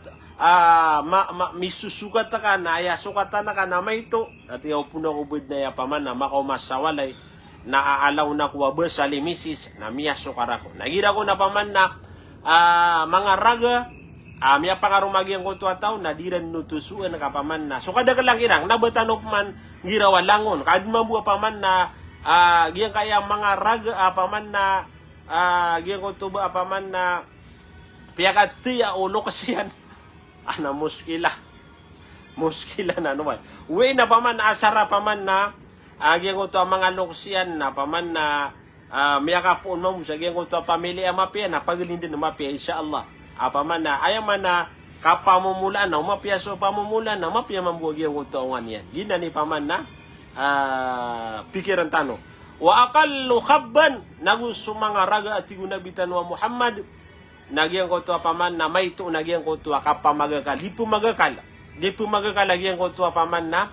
misusukat ka na aya sukatan na ka na may ito at yaw po na ubod na ya paman na makumasawalay na aalaw na kuwa ba sa limisis na miya sukara ko nagira ko na paman na mga raga miya pangarumagyang ko tao na diran nutusuan na kapaman na so kada ka lang irang nabatanok man girawa langon kadmabuwa paman na gyang kaya mga raga paman na gyang ko tuba paman na piyakatiya o lokasyan ana muskila na naman uwi na paman asara paman na gyang ko mga lokasyan na paman na miyakapoon mo sa gyang ko pamilya mapia na pagalindin na mapia insyaallah paman na ayaman na kapamumulan na mapia so pamumulan na mapia mambuwag yung utuangan yan di na ni paman na pikiran tano wa aqallu khabban nagu sumanga raga ati gunabitan wa Muhammad nagyang ko paman na may to nagyang ko kapamagakal di pumagakal nagyang ko paman na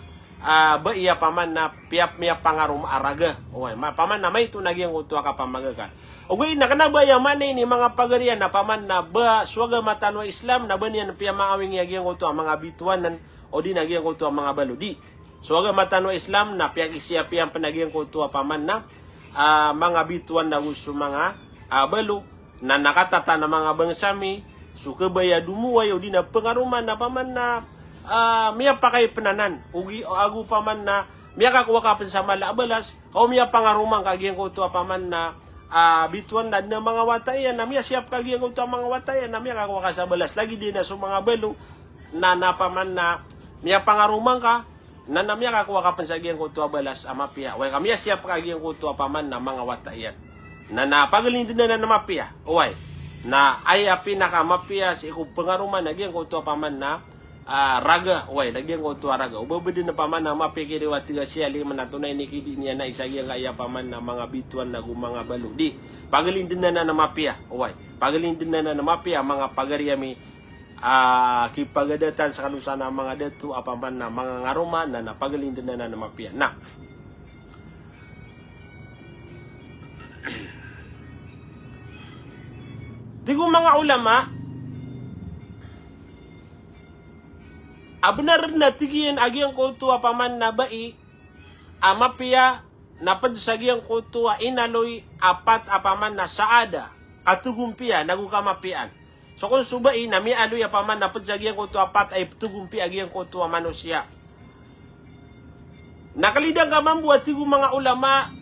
baiya paman na piap pangarum araga oy paman na may to nagyang ko kapamagakal oy nakanabaya man ni mga pagarian na paman na ba suwaga matanwa Islam na banian piya maawing nagyang ko mga bituanan o di nagyang ko mga baludi so aga matanwa Islam na piyag isya-piyang panagyan ko tuwa paman na mga bituan na gusto mga balo na nakatata na mga bangsami so kabaya dumuway o di na pangaruman na paman na miya pa kay penanan ugi agu paman na miya kakuha ka sa malabalas o miya pangaruman kagyan ko tuwa paman na bituan na mga watayan na miya siyap kagyan ko tuwa mga watayan na miya kakuha ka sa balas lagi din na so mga balo na napaman na miya pangaruman ka na namya kakuha ka pansagyan ko tuwa balas amapia way kami siya pagagyan ko tuwa paman na mga watayan na napagalindin na mapia uway na aya pinakamapia si iku pengaruman nagyan ko to paman na raga way nagyan ko to raga ubabedi na paman na mapikiri watiga siya lima na tunay ni kidi niya na isagya kaya paman na mga bituan na mga baludi pagalindin na mapia way pagalindin na mapia mga pagariyami kipagadatan sa kanusa na mga datu apaman na mga ngaruma na napagalindin na mapia na Digo mga ulama, benar na tigiyan agyang kutua paman na bai, amapia napadsagyang kutua inaloy apat apaman na saada, katugumpia nagukamapian. So kung subai na mi aloy apaman napadsagyang kutua apat ay tugumpi agyang kutua manusia. Nakalidang ka mambuat tigo mga ulama,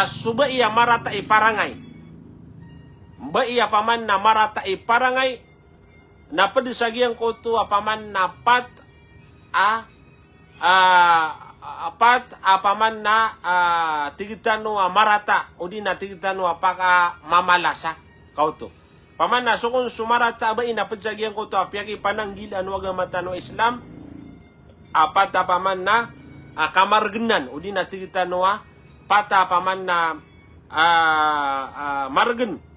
subai marata iparangay. Iya paman na marata iparangay na padisagyang ko to paman na paman na tigitano marata o di na tigitano apaka mamalasa kau to paman na so kung sumarata ba ina padisagyang ko to apyaki pananggilan waga matano Islam apat paman na kamargenan o di na tigitano pata paman na margen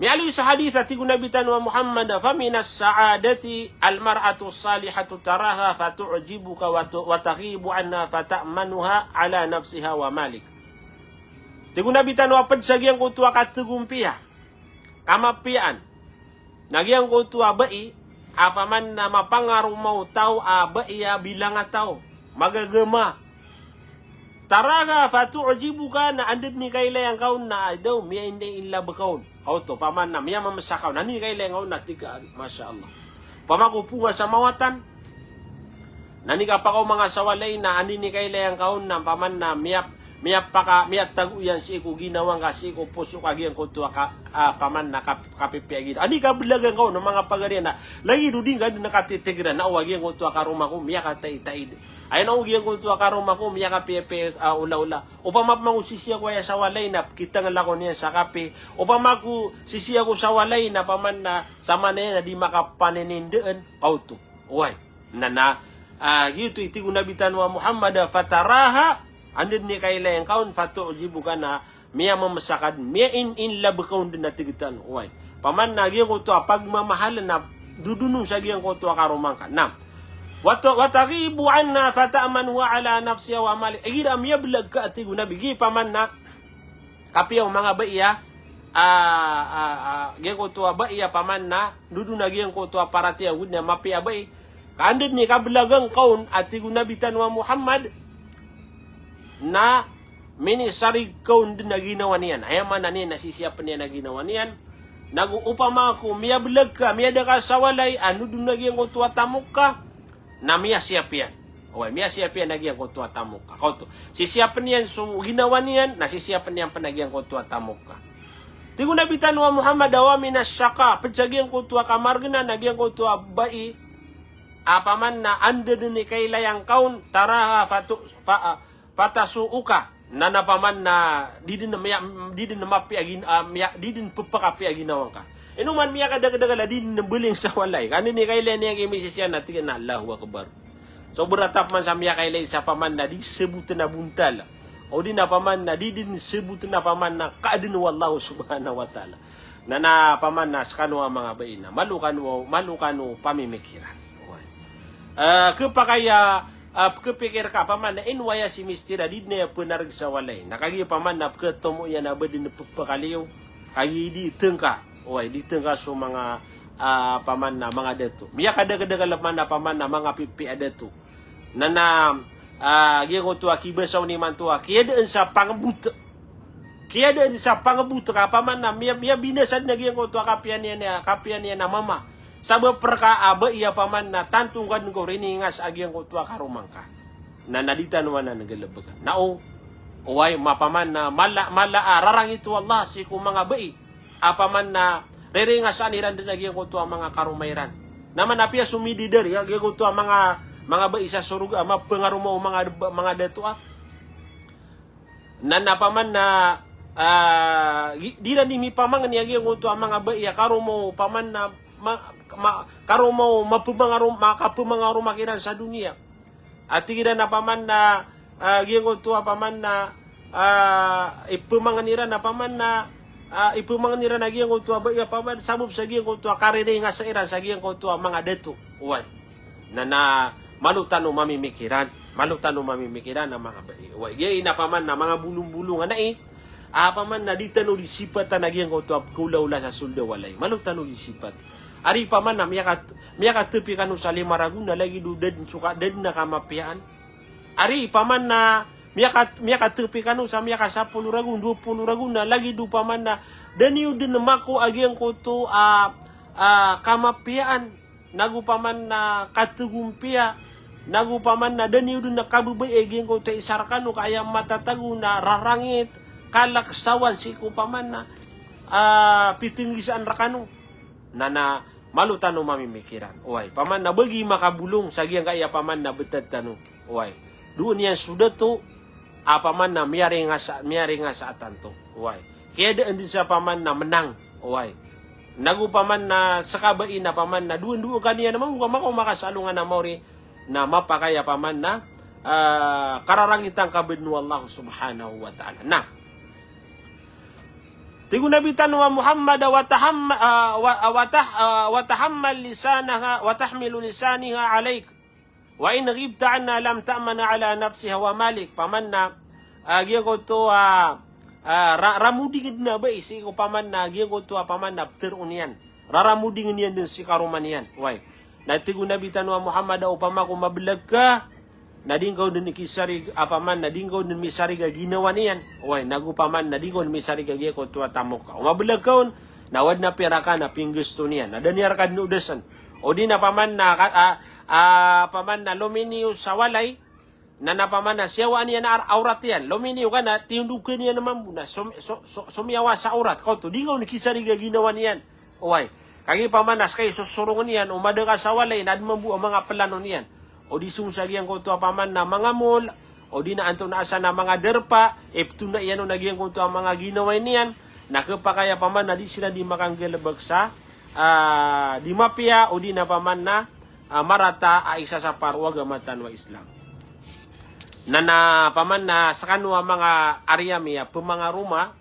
Mi'alu sa hadith at tigunabitan wa Muhammad faminas sa'adati almar'atu salihatu taraha fatu'jibuka wa taghibu anha fata'manuha ala nafsiha wa malik. Tigunabitan wa padsagyan ko tuwa katugumpiya kamapian nagyang ko tuwa bai apaman na mapangarumaw tao baiya bilang tao magagama taraga fatu'jibuka na andid ni kailayang kaun na daw miya hindi illa bakaun auto paman na miya mamasakaw nani kailangan na tigaan masya Allah pamakupunga sa mawatan nani kapakaw mga sawalay na ani ni kailangan kaun na paman na miya taguyan si ko ginawang kasi ko puso kagiyan ko tuwa paman na kapipiagin ani ka bilagan kaun ng mga pagarian na lagi duding ka nakatitigiran na uwagyan ko tuwa karuma ko miya katay-tay ay na ugyang ko tuwa karuma ko miya kapipe ula-ula upamap mangu sisiya ko ya sa walay na kita nga lako niya sa kape upamaku sisiya ko sa walay na paman na sama na di makapaninindaan auto uway gitu iti gunabitan wa Muhammad fataraha andin ni kailayang kaun fatu'jibu ka na miya mamasakad miya in love kaun din natigitan uway paman na gyang ko tuwa pagmamahalan na dudunong sa gyang ko tuwa karumang ka na Watagibu anna fata'manu ala nafsiha wa mali. Agira miyablag ka ati gunabi. Gi paman na kapiyaw mga baiya gyang ko tuwa baiya paman na duduna gyang ko tuwa parati agud na mapiya bai. Kaandid ni kablagang kaun ati gunabitan wa Muhammad na minisarig kaun din na ginawa niyan. Ayaman na niya nasisiyapan niya na ginawa niyan. Nag-upama ko miyablag ka miyada ka sawalay dun na gyang ko tuwa tamok ka. Na miya siyapian. Oy, miya siyapian nagyang ko tuwa tamok ka. Kauto. Sisiyapan niyan so ginawa niyan, nasisiyapan niyan panagyan ko tuwa tamok ka. Tigo nabitan wa Muhammad wa minas syaka, padsagyan ko tuwa kamargna nagyang ko tuwa bai. Apaman na ande ni kailayang kaun taraha patasuuka. Nanapaman na didin na mapiagin didin pupakapiagin nawang ka. Inuman miya kadagala din nabuling sa walay. Kanin ni kailan niya kimisisya natin na Allahu Akbar. So beratap man sa miya kailan sa paman na di sebut na buntal. O di na paman na di din sebut na paman na kaadun wallahu subhanahu wa ta'ala. Na paman na sa kanwa mga baina. Malukano pamimikiran. Kapakaya kepikir ka paman na inwaya si mistira di na punarag sa walay. Nakagi paman na ketemu yan na ba din napapakaliw. Kagi di tengka. Oy, dito nga so mga paman na mga deto. Miya kadagalaman na paman na mga pipi adeto. Gyang ko tuwa kibasaw ni man tuwa. Kaya doon sa pangabuto. Ka paman na miya binasad na gyang ko tuwa kapian niya na mama. Sabab perka iya paman na tantunggan ko riningas agyang ko tuwa karumang ka. Na nalitan wa na nagalabagan. Uway mapaman na rarang ito Allah si kung mga bai. Apaman na reringasan iran din nagyang ko tuwa mga karumayran. Naman napia sumidider nagyang ko tuwa mga bai sa suruga mapengarumo mga datua. Na napaman na Dira ni mi pamangan yagi ngutu amang abai ya karo mo paman na karo mo makapumangarum makiran sa dunia. At gira na paman na ngutu paman na ipumanganira na paman na ipumanganira na gi ngutu abai ya paman sabub sa gi ngutu karere nga sa iran sa gi ngutu mga detu. Uway. Na malutano mamimikiran na mga abai. Uway. Gi na paman na mga bulong-bulong na paman na di tano disipat na nagyang ko to kulaula sa sulda walay. Malog tano disipat. Ari paman na miyaka tepi kanu sa lima raguna lagi do dead suka dead na kamapian. Ari paman na miyaka tepi kanu sa miyaka 10 ragun 20 raguna lagi do paman na daniu din mako agyang ko to kamapian. Nagu paman na katugumpia. Nagu paman na daniu din na kabubay agyang ko to isarkanu kaya matatagu na rarangit. Kalaksawan si ko paman na pitinggisaan rakano na malutano mamimikiran. Uway, paman na bagi makabulong sa giyang kaya paman na betad tano. Uway, doon yan sudah to paman na miyari nga sa atanto. Uway, kaya daan din sa paman na menang. Uway, nagu paman na sakabain na paman na duon kaniya naman muka makasalungan na mori na mapakaya paman na kararangitang kabidnu Allah subhanahu wa ta'ala. Nah, Tigu Nabi tanwa Muhammad wa tahammal lisanaha wa tahmilu lisaniha alaik wa in ghibta anna lam ta'mana ala nafsiha wa malik pamanna giya ko to ramudingin na ba isi ko pamanna giya ko to pamanna terunian raramudingin yan din si karumanian way na tigu Nabi tanwa Muhammad upama ko mabelag ka nadinggaw din ikisari apaman nadinggaw din misari ga ginawa niyan oy nagupaman nadinggaw din misari ga giya ko tuwa tamok ka umabelag kaon nawad na pera ka na pinggusto niyan nadaniyar ka nudesan o di na paman na paman na luminiyo sa walay na napaman na siyawa niya na aurat yan luminiyo ka na tindukan niya naman na sumiyawa sa aurat ko to dinggaw ni kisari ga ginawa niyan oy kagi paman nas kay susurungan niyan umada ka sa walay nadmambu ang mga plano niyan o di sungsagyan ko to paman na mga mall, o di na anto na asa na mga derpa, epto na iyan o nagyan ko to ang mga ginawa niyan, nakapakaya paman na di sila di makanggalabag sa di mapia o di na paman na marata ay isa sa parwa gamatan wa Islam. Na paman na sa kanwa mga area miya, mga ruma,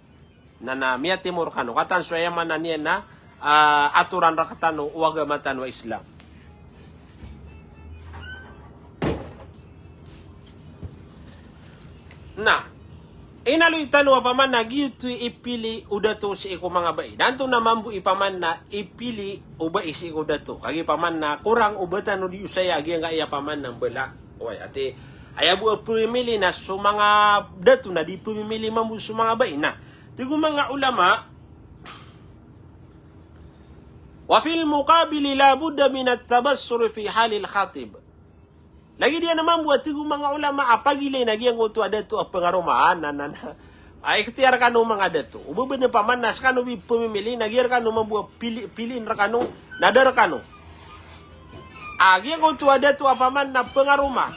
na miya timur kano, katan suyaman na niya na aturan rakatano wa gamatan wa Islam. Na, inaloy tanwa paman na giyuto ipili udato si iko mga bai. Danto na mambu ipaman na ipili uba isi iko dato. Kagi paman na kurang ubatan no di usaya agi nga iya paman ng bala. Oy, ate ayabu pumili na so mga dato na di pumili mambu so mga bai na. Tigo mga ulama wa fil muqabili la budda min at-tabassur fi halil khatib. Lagi dia naman buat tigo mga ulama apagilay nagyang uto adato ang pangarumaan na ay ikhtiar kanu mga adato. Ububin pa man nas kanu pumimili nagyar kanu mambuat pilin ra kanu nadar kanu. Agyang uto adato apaman na pangaruma.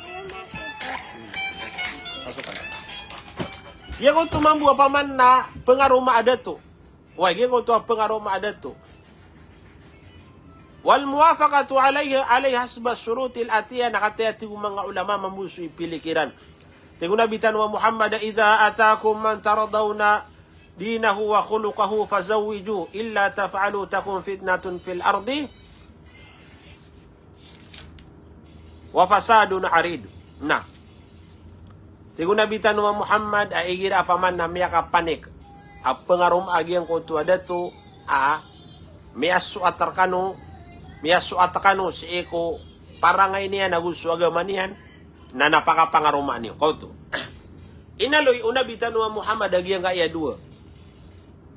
Yang uto mambuat paman na pangaruma adato. Wai gyang uto pangaruma adato. Wal muwafaqatu alaiha hasba syurutil atiyah nakatayati mga ulama mamusu pilikiran. Tigo Nabi tanwa Muhammad idza atakum man taradawna dinahu wa khuluquhu fazawwiju illa taf'alu takun fitnatun fil ardi wa fasadun arid. Nah. Tigo Nabi tanwa Muhammad ay igira paman na miyaka panik. Pengarum agyang ko tu adato miasu atarkano miyaso atakano si eko parangay niya nagusto agaman niyan na napakapangaruma niyo. Kauto. Inaloy unabitan wa Muhammad agyang kaya dua.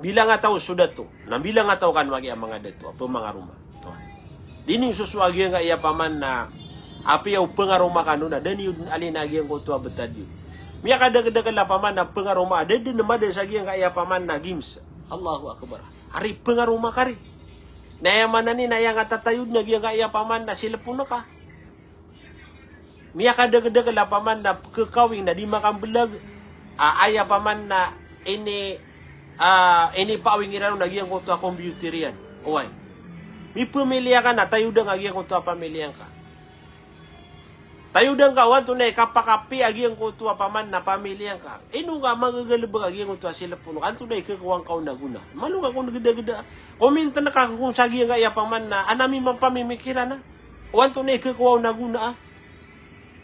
Bilang nga tao sudah to. Nang bilang nga tao kan wagi ang mga dato. Apo mga ruma. Dini susuagi nga iya paman na api yaw pengaruma kanu na dani yun alin agyang ko tuwa betad yun. Miya kadagdagan la paman na pengaruma. Dadi naman sa agyang kaya paman na gims. Allahu Akbar. Hari pengaruma kari. Nayaman na ni nayang atatayod na giyang kaya paman na sila puno ka. Miya kadagdag la paman na kakawing na di makambulag. Aya paman na ini ini pawingiran nagyang ko to computer yan. Uway. Mi pamilya ka na, tayo dang nagyang ko to pamilya ka. Tayo dang kawan to na kapakapi agyang ko to paman na pamilya ka. Ino nga magagalabag agyang ko to sila puno. Kanto na ikakuwang kaw na guna. Malunga kung nagda-gada. Komenta na ka kung sagyang kaya paman na anami man pamimikiran na. Wanto na ikakuwang na guna.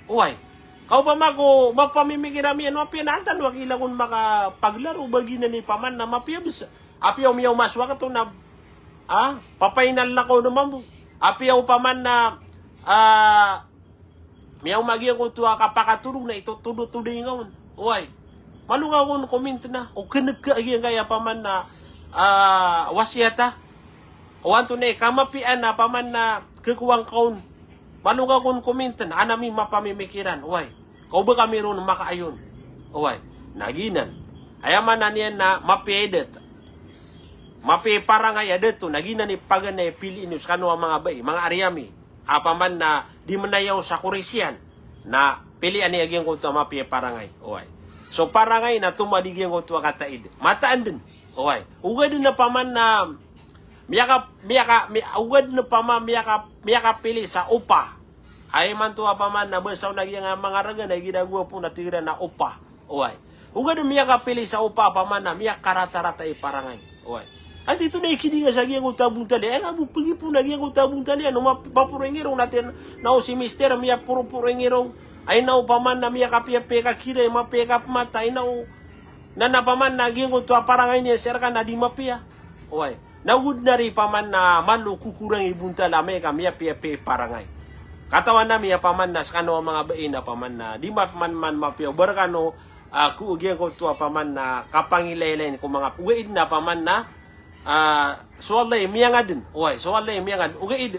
Uway. Kau pa mako mapamimikiram yan mapianatan wakila kung makapaglaro bagina ni paman na mapiabis. Apiyaw miyaw maswa ka to na papainal na ko naman mo. Apiyaw paman na miyaw magiyan ko to kapakaturong na ito tudo-tudo ngayon. Uy, malunga ko comment na o kanagkaagyan kaya paman na wasyata. O anto na kamapian na paman na kakuwang kaon. Malunga ko comment na anami mapamimikiran. Uy, kau ba kami ron makaayon? Uy, naginan. Ayaman na niyan na mapiedet. Mapiparangay adeto naginan ni paganay Pilipinos kano ang mga bay, mga Ariami. Apaman na di manayaw sa Kurisian na pilian ni agyang ko to mapiparangay. Uy. So parangay na tumadigyan ko to kataid. Mataan din. Uy. Ugad na paman na ugad na paman miyaka pili sa upa. Ay man to paman na basaw nagyang mga raga na ginagawa po na tira na upa. Uy. Ugad na miyaka pili sa upa paman na miyak karata-rata iparangay. Uy. At ito na ikini nga sa giyang utabong tali. Ay nga, pagi po na giyang utabong tali. Ano, mapapurengirong natin na si mister, miya puro-purengirong. Ay na paman na miya kapia-peka kira, mapeka mata. Ay na napaman na giyang utwa parangay niya, sir ka na di mapia. Uy, nawud na rin paman na malo kukurang ibuntala, miya pia-pia parangay. Katawan na miya paman na sa kano mga bain na paman na di man mapia. Barakano, kuugyan ko tuwa paman na kapangilaylay ko mga ugaid na paman na soalay miyangadin. Uy, soalay miyangad. Ugaid.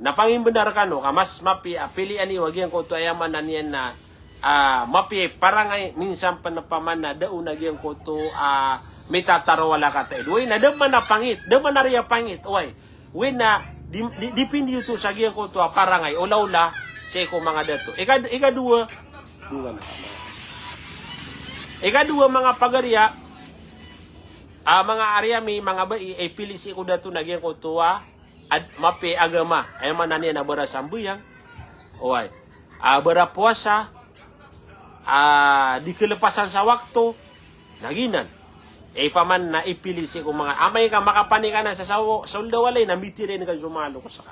Napangimbenar ka no, mas mapi pilian ni wagyan ko to ayaman na niyan na mapi parangay minsan pa na paman na daon nagyan ko to may tataro wala ka tayo. Uy, na daman na pangit. Daman na riya pangit. Uy, na dipindi ito sa gyan ko to parangay. Ula-ula sa ko mga dato. Ikadua mga pagarya mga Ariami, mga bai, ay pilisi ko dato nagyan ko tuwa at mapi agama. Ay manani na bara sambuyang. Oy. Bara puasa, di kelepasan sa waktu, naginan. Paman na ipilisi ko mga amay ka makapani ka na sa soldawalay na mitirin ka sumalo ko sa ka.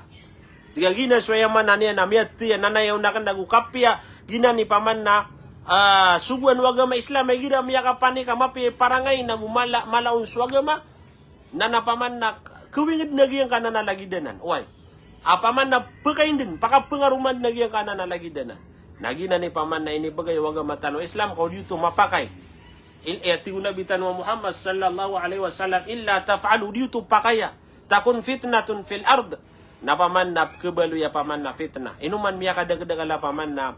Tiga gina swaya manani na miyat tiya nanayaw na kan nagukapya gina ni paman na subuan wagama Islam ay gira miya kapani ka mapi parangay na malaon swagama na napaman na kuwingid nagyang ka na nalagidanan. Uy, apaman na pagkain din, pakapangarumad nagyang ka na nalagidanan. Nagina ni paman na inibagay wagama tano Islam kau dito mapakay. Iyatiuna bitan wa Muhammad sallallahu alaihi wasallam illa taf'alu dito pakaya. Takun fitnatun fil ard. Napaman na kebalu ya paman na fitnah. Inuman miya kadagdagala paman na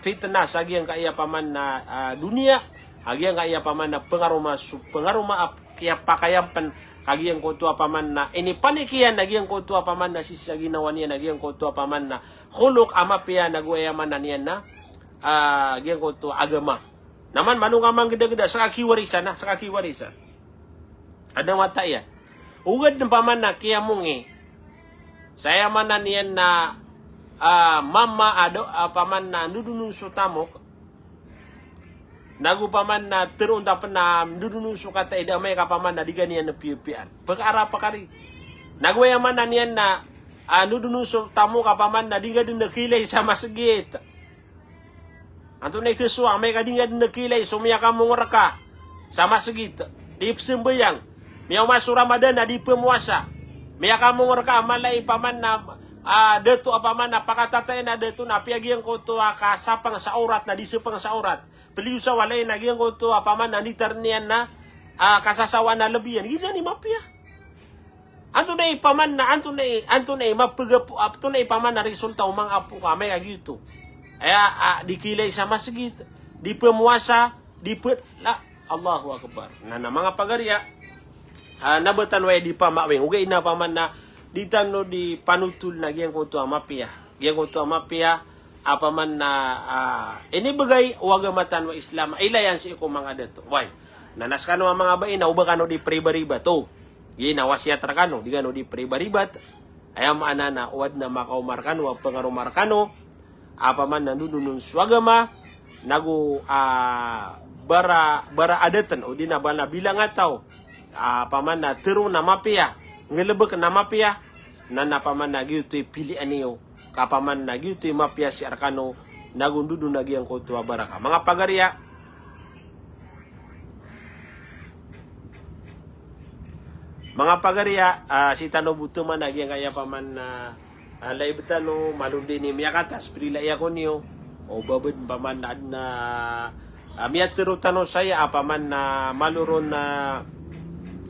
fitnah sagyang kaya paman na dunia agyang kaya paman na pengaruma kaya pakayampan kagyang ko tua paman na ini panikian nagyang ko tua paman na sisa ginawa niya nagyang ko tua paman na khuluk amapia nagwayaman na niyan na agyang ko tua agama naman manungamang geda-geda sa kakiwarisan ada mata ya ugad ng paman na kaya mungi saya man na niyan na mama paman na nudunun so tamok nagu paman na terun tapan na nudunun so kata ida may kapaman na diganian na pipian pagara pakari nagu yaman na niyan na nudunun so tamok kapaman na digadin na kilay sa masgit anto na ikeswa may kadingadin na kilay so miya ka mongoraka sa masgit di sembayang miya masuk Ramadan na di pemuasa miya ka mongoraka malay paman na detu apaman na pakatatay na detu na piagyang ko to kasapang sa orat na disipang sa orat. Peliu sa walay nagyang ko to apaman na nitarnian na kasasawa na lebihan. Gina ni mapia. Anto na ipaman na anto na mapagapu apto na ipaman na resulta umang apo kamay agito. Ay dikilay sa masjid, di pemuasa, Allahu akbar. Na mga pagarya nabatan way di pamawing. Ugay na paman na ditano di panutul na gyang ko to mapia. Gyang ko to mapia apaman na ini bagay wagamatan wa Islam ilayan si ko mga dato. Why? nanas kano ang mga bain na uba kano di pribaribat to ginawasya trakano di kano di pribaribat ayam anana uwad na makaumar kano pangarumar kano apa man nanunun swagama nagu bara adatan o di na ba na bilang ataw apa man na tiro na mapia ngelebek na mapia na napaman na gyutoy pilian niyo kapaman na gyutoy mapia si arkano nagundudu na giyang kutua baraka mga pagarya si Tano Butuman nagyang kaya paman na laibtano malundi ni miyakatas prila iya ko niyo o babad paman na miyatiro tano saya apaman na maluron na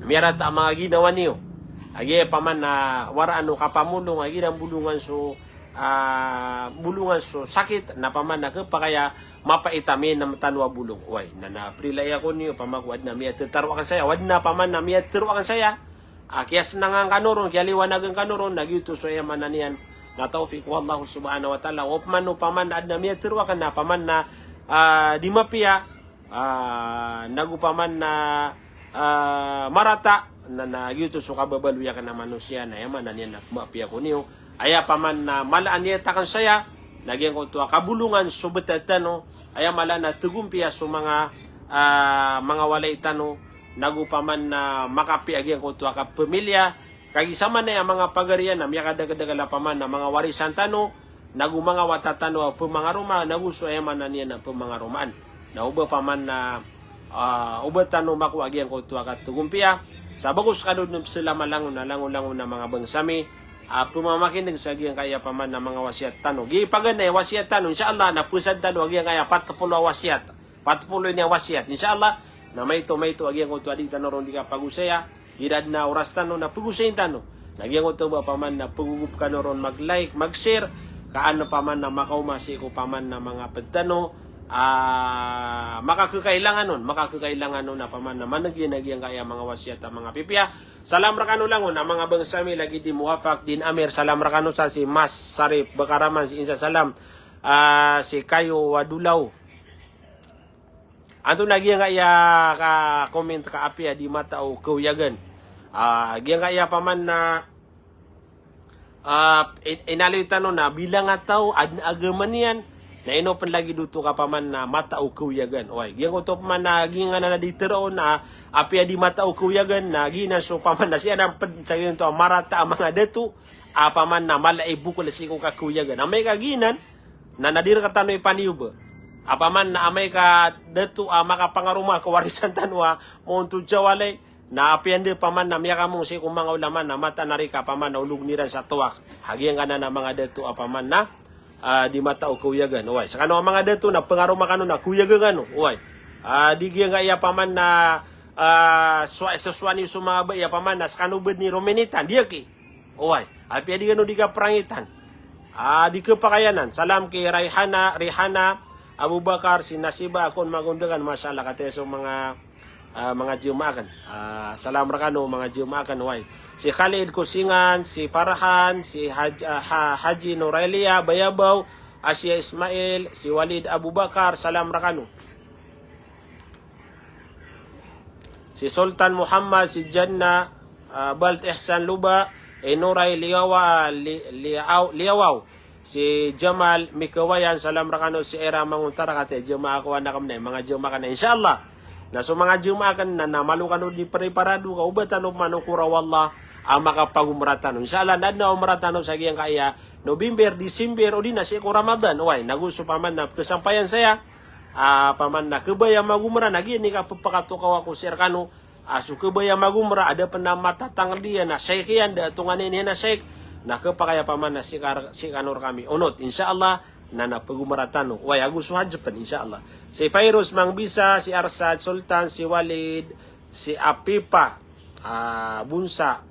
miyarata mga ginawa niyo agi paman na waraano kapamulong agi ng bulungan so sakit na paman na kaya mapaitamin na matanwa bulong way na prila iya ko niyo pamagwad na miyatiro kan saya wad na paman na miyatiro kan saya kiyas na nga kanuron, kaya liwanagang kanuron, nagyuto so yaman na niyan na tawfiq wallahu subhanahu wa ta'ala. O paman no paman na adna miyatirwa ka na, paman na di mapia, nagupaman na marata, na nagyuto so kababaluya ka na manusia na yaman na niyan na mapia ko niyo. Aya paman na malaan niya takan saya, nagyan ko ito kabulungan so betatano, aya mala na tugumpiya so mga walay tano, nagupaman na makapi agyang ko tuwa ka pamilya kagisama na yung mga pagarian na miyakadagadagal paman na mga warisan tano nagumanga watatano pumangaruma naguso ayaman na niya na pumangarumaan na uba paman na uba tano maku agyang ko tuwa ka tugumpiya sa bagus kadod sila malangon na langon na mga bangsami pumamakinig sa agyang kaya paman na mga wasiat tano gipagan na wasiat tano inshallah na pusad tano agyang kaya 40 wasiat 40 niya wasiat inshallah na may to agyang ko to adita no ron di ka pagusaya gidad na oras tano na pagusayin tano nagyang ko to ba paman na pagugup ka no ron mag-like mag-share kaano paman na makaumasi ko paman na mga pagtano makakakailangan nun na paman na managyan kaya mga wasyat mga pipya salam rakano lang na mga bangsami lagi di muwafak din amir salam rakano sa si Mas Sarip Bakaraman si Insa Salam si Kayo Wadulaw Anto nagyang kaya ka comment ka apya di mata o kauyagan. Gyang kaya paman na inalitan no na bilang ataw ad agaman yan na inopan lagi duto ka paman na mata o kauyagan. Oy, gyang ko to paman na ginga na ditero na apya di mata o kauyagan na gina so paman na siya na sayon to marata ang mga deto paman na malaibukol si ko ka kauyagan. Amay kaginan na nadir ka tanoy paniuba. Apaman na amay ka dito makapangaruma kawarisan tanwa montu jawalay na apiande paman na miyaka mong si kung mga ulaman na mata narika paman na ulog niran sa tuwak hagiang ka na mga dito apaman na di mata o kuyagan uway sa kano mga dito na pangaruma kano na kuyagan ano uway di giyang kaya paman na swani sumaba ya paman na sa kanubad ni Romenitan diyaki uway apiande gano di ka prangitan di ka pakayanan salam kay Rihana Abu Bakar, si Nasiba, akon magundagan, masalah kateso mga Jumaakan. Salam rakano mga Jumaakan, way. Si Khalid Kusingan, si Farhan, si Haji Norelia Bayabaw, Asya Ismail, si Walid Abu Bakar, salam rakano. Si Sultan Muhammad, si Janna, Balt Ihsan Luba, Nuray Liawaw, si Jamal Mikawayan, salam rakano si Era Manguntara kate Juma ako na kamne mga Juma kana insyaallah na so mga Juma kan na malukan di preparado ka ubatan no manukura wallah makapagumratan insyaallah na umratan sa giyang kaya November December o di na si ko Ramadan way nagusto paman na kesampayan saya paman na kebaya magumra nagi ni ka papakatukaw ako sir kano so kebaya magumra ada penamatatang dia na syekhian da tunganin na syekh na kapakaya paman na si kanor kami unot insyaallah na napagumaratan way agus hajpan insyaallah si Fairuz Mangbisa si Arsad Sultan si Walid si Apipa Bunsa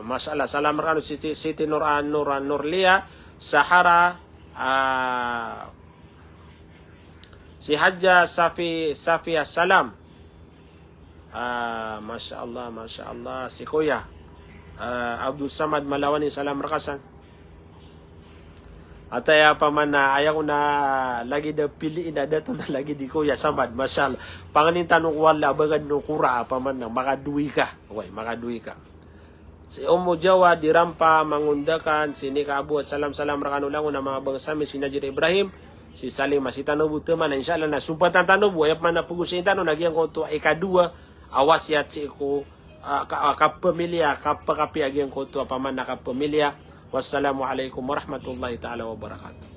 masalah salam rakano Siti Nurlia Sahara si Hajja Safia Salam masyaallah si Kuya Abdul Samad Malawani salam rakasan Ataya pa man na ayaw na lagi na piliin na dato na lagi di kuya samad masyal. Panganin tanong wala bagad no kura pa man na makaduwi ka. Okay, makaduwi ka. Si Umu Jawa dirampa mangundakan sini kaabot salam-salam rakano lang na mga bangsami si Najir Ibrahim si Salim masitano buteman insyaallah na sumpatan tano buayap man na pugusin tano nagyang ko to ikadua awas yat si ko kapamilya kapakapiagyan ko to paman na kapamilya. Wassalamualaikum warahmatullahi taala wabarakatuh.